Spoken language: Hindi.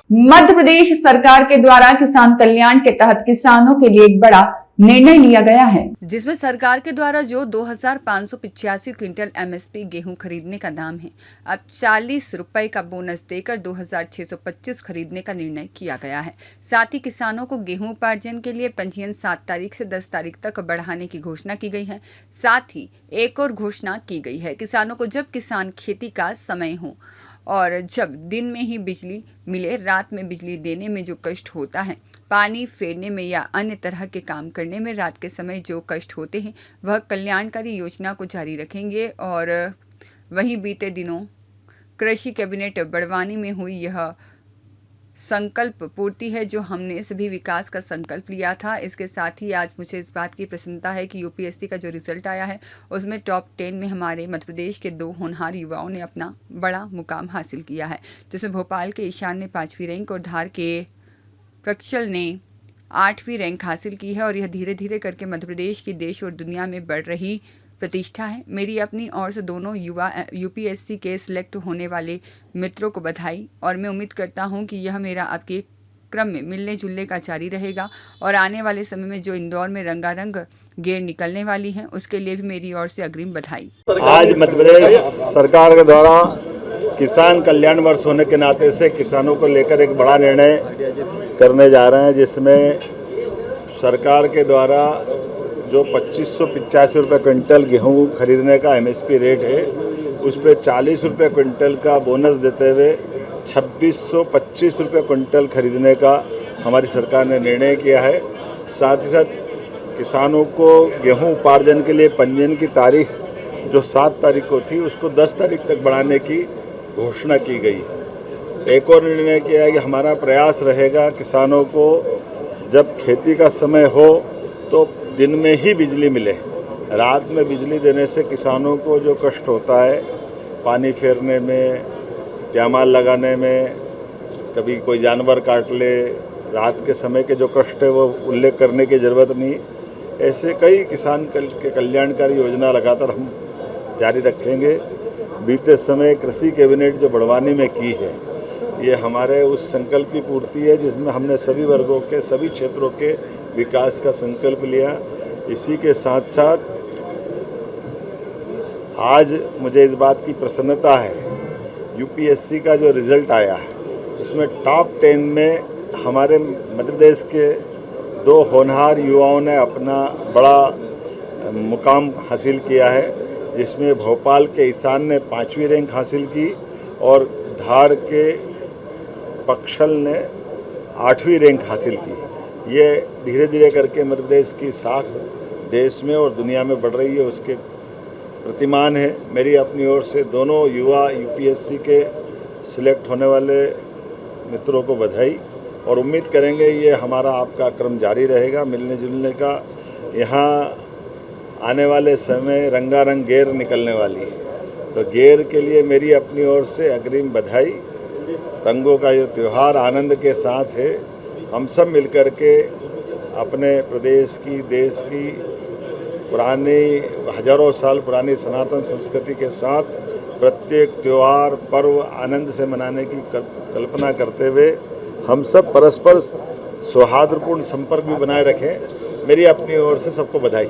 मध्य प्रदेश सरकार के द्वारा किसान कल्याण के तहत किसानों के लिए एक बड़ा निर्णय लिया गया है, जिसमें सरकार के द्वारा जो 2585 क्विंटल एमएसपी गेहूं खरीदने का दाम है, अब 40 रुपए का बोनस देकर 2625 खरीदने का निर्णय किया गया है। साथ ही किसानों को गेहूं उपार्जन के लिए पंजीयन 7 तारीख से 10 तारीख तक बढ़ाने की घोषणा की गई है। साथ ही एक और घोषणा की गई है, किसानों को जब किसान खेती का समय हो और जब दिन में ही बिजली मिले, रात में बिजली देने में जो कष्ट होता है, पानी फेरने में या अन्य तरह के काम करने में रात के समय जो कष्ट होते हैं, वह कल्याणकारी योजना को जारी रखेंगे। और वहीं बीते दिनों कृषि कैबिनेट बड़वानी में हुई यह संकल्प पूर्ति है, जो हमने सभी विकास का संकल्प लिया था। इसके साथ ही आज मुझे इस बात की प्रसन्नता है कि यूपीएससी का जो रिजल्ट आया है, उसमें टॉप 10 में हमारे मध्य प्रदेश के 2 होनहार युवाओं ने अपना बड़ा मुकाम हासिल किया है, जिसमें भोपाल के ईशान ने 5वीं रैंक और धार के प्रक्षल ने 8वीं रैंक हासिल की है। और यह धीरे धीरे करके मध्य प्रदेश की देश और दुनिया में बढ़ रही प्रतिष्ठा है। मेरी अपनी ओर से दोनों युवा यूपीएससी के सिलेक्ट होने वाले मित्रों को बधाई, और मैं उम्मीद करता हूं कि यह मेरा आपके क्रम में मिलने जुलने का जारी रहेगा और आने वाले समय में जो इंदौर में रंगारंग गेर निकलने वाली है, उसके लिए भी मेरी ओर से अग्रिम बधाई। आज मध्य प्रदेश सरकार के द्वारा किसान कल्याण वर्ष होने के नाते से किसानों को लेकर एक बड़ा निर्णय करने जा रहे हैं, जिसमें सरकार के द्वारा जो 2585 रुपये क्विंटल गेहूं खरीदने का एमएसपी रेट है, उस पर 40 रुपये क्विंटल का बोनस देते हुए 2625 रुपये क्विंटल खरीदने का हमारी सरकार ने निर्णय किया है। साथ ही साथ किसानों को गेहूं उपार्जन के लिए पंजीयन की तारीख जो 7 तारीख को थी, उसको 10 तारीख तक बढ़ाने की घोषणा की गई। एक और निर्णय किया है कि हमारा प्रयास रहेगा किसानों को जब खेती का समय हो तो दिन में ही बिजली मिले। रात में बिजली देने से किसानों को जो कष्ट होता है, पानी फेरने में, प्यामाल लगाने में, कभी कोई जानवर काट ले, रात के समय के जो कष्ट है वो उल्लेख करने की ज़रूरत नहीं। ऐसे कई किसान के कल्याणकारी योजना लगातार हम जारी रखेंगे। बीते समय कृषि कैबिनेट जो बड़वानी में की है, ये हमारे उस संकल्प की पूर्ति है जिसमें हमने सभी वर्गों के, सभी क्षेत्रों के विकास का संकल्प लिया। इसी के साथ साथ आज मुझे इस बात की प्रसन्नता है, यूपीएससी का जो रिज़ल्ट आया है, उसमें टॉप 10 में हमारे मध्य प्रदेश के 2 होनहार युवाओं ने अपना बड़ा मुकाम हासिल किया है, जिसमें भोपाल के ईशान ने 5वीं रैंक हासिल की और धार के पक्षल ने 8वीं रैंक हासिल की। ये धीरे धीरे करके मध्य प्रदेश की साख देश में और दुनिया में बढ़ रही है, उसके प्रतिमान है। मेरी अपनी ओर से दोनों युवा यूपीएससी के सिलेक्ट होने वाले मित्रों को बधाई, और उम्मीद करेंगे ये हमारा आपका क्रम जारी रहेगा मिलने जुलने का। यहाँ आने वाले समय रंगारंग गेर निकलने वाली है, तो गेर के लिए मेरी अपनी ओर से अग्रिम बधाई। रंगों का ये त्यौहार आनंद के साथ है। हम सब मिलकर के अपने प्रदेश की, देश की पुरानी, हजारों साल पुरानी सनातन संस्कृति के साथ प्रत्येक त्यौहार पर्व आनंद से मनाने की कल्पना करते हुए हम सब परस्पर सौहार्दपूर्ण संपर्क भी बनाए रखें। मेरी अपनी ओर से सबको बधाई।